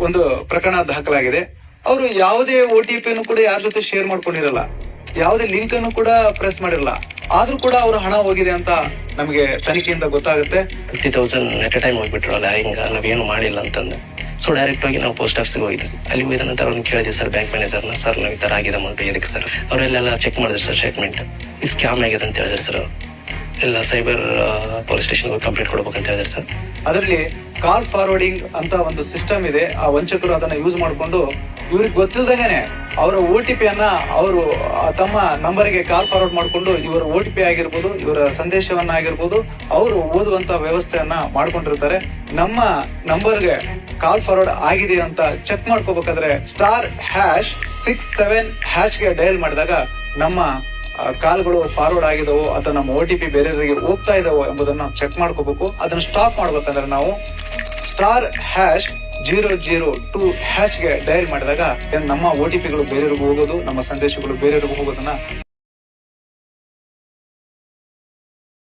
ಒಂದು ಪ್ರಕರಣ ದಾಖಲಾಗಿದೆ. ಅವರು ಯಾವುದೇ OTP ಅನ್ನು ಕೂಡ ಯಾರ ಜೊತೆ ಶೇರ್ ಮಾಡ್ಕೊಂಡಿರಲ್ಲ, ಯಾವುದೇ ಲಿಂಕ್ ಅನ್ನು ಕೂಡ ಪ್ರೆಸ್ ಮಾಡಿರಲ್ಲ, ಆದ್ರೂ ಕೂಡ ಅವ್ರ ಹಣ ಹೋಗಿದೆ ಅಂತ ನಮಗೆ ತನಿಖೆಯಿಂದ ಗೊತ್ತಾಗುತ್ತೆ. 50,000 ಎಟ್ ಎ ಟೈಮ್ ಹೋಗ್ಬಿಟ್ರಲ್ಲ, ಹಿಂಗ ನಾವೇನು ಮಾಡಿಲ್ಲ ಅಂತಂದ್ರೆ ಸೊ ಡೈರೆಕ್ಟ್ ಆಗಿ ನಾವು ಪೋಸ್ಟ್ ಆಫೀಸ್ಗೆ ಹೋಗಿದ್ವಿ. ಅಲ್ಲಿ ಹೋಗಿದ ನಂತರ ಅವ್ರನ್ನ ಕೇಳಿದ್ವಿ ಸರ್, ಬ್ಯಾಂಕ್ ಮ್ಯಾನೇಜರ್ನ, ಸರ್ ನಾವು ಈ ತರ ಆಗಿದೆ ಅಮೌಂಟ್ ಇದಕ್ಕೆ ಸರ್. ಅವರೆಲ್ಲ ಚೆಕ್ ಮಾಡಿದ್ರು ಸರ್ ಸ್ಟೇಟ್ಮೆಂಟ್, ಈ ಸ್ಕ್ಯಾಮ್ ಆಗಿದೆ ಅಂತ ಹೇಳಿದ್ರು ಸರ್. ಎಲ್ಲ ಸೈಬರ್ ಪೊಲೀಸ್ ಸ್ಟೇಷನ್ ಕಂಪ್ಲೇಂಟ್ ಕೊಡ್ಬೇಕಂತ ಹೇಳಿದ್ರು ಸರ್. ಅದರಲ್ಲಿ ಕಾಲ್ ಫಾರ್ವರ್ಡಿಂಗ್ ಅಂತ ಒಂದು ಸಿಸ್ಟಮ್ ಇದೆ. ಆ ವಂಚಕರು ಅದನ್ನ ಯೂಸ್ ಮಾಡಿಕೊಂಡು ಇವ್ರಿಗೆ ಗೊತ್ತಿಲ್ದಂಗೆನೆ ಅವರ OTP ಅನ್ನ ಅವರು ತಮ್ಮ ನಂಬರ್ಗೆ ಕಾಲ್ ಫಾರ್ವರ್ಡ್ ಮಾಡಿಕೊಂಡು ಇವರ OTP ಆಗಿರ್ಬೋದು, ಇವರ ಸಂದೇಶವನ್ನ ಆಗಿರ್ಬೋದು ಅವರು ಓದುವಂತ ವ್ಯವಸ್ಥೆಯನ್ನ ಮಾಡ್ಕೊಂಡಿರ್ತಾರೆ. ನಮ್ಮ ನಂಬರ್ಗೆ ಕಾಲ್ ಫಾರ್ವರ್ಡ್ ಆಗಿದೆ ಅಂತ ಚೆಕ್ ಮಾಡ್ಕೋಬೇಕಾದ್ರೆ *#67# ಗೆ ಡಯಲ್ ಮಾಡಿದಾಗ ನಮ್ಮ ಕಾಲ್ಗಳು ಫಾರ್ವರ್ಡ್ ಆಗಿದವೋ ಅಥವಾ ನಮ್ಮ OTP ಬೇರೆಯವರಿಗೆ ಹೋಗ್ತಾ ಇದಾವೋ ಎಂಬುದನ್ನ ನಾವು ಚೆಕ್ ಮಾಡ್ಕೋಬೇಕು. ಅದನ್ನ ಸ್ಟಾಪ್ ಮಾಡ್ಬೇಕಂದ್ರೆ ನಾವು *002# ಗೆ ಡಯಲ್ ಮಾಡಿದಾಗ ನಮ್ಮ OTPಗಳು ಬೇರೆಯವ್ರಿಗೆ ಹೋಗೋದು, ನಮ್ಮ ಸಂದೇಶಗಳು ಬೇರೆಯವ್ರಿಗೆ ಹೋಗೋದನ್ನ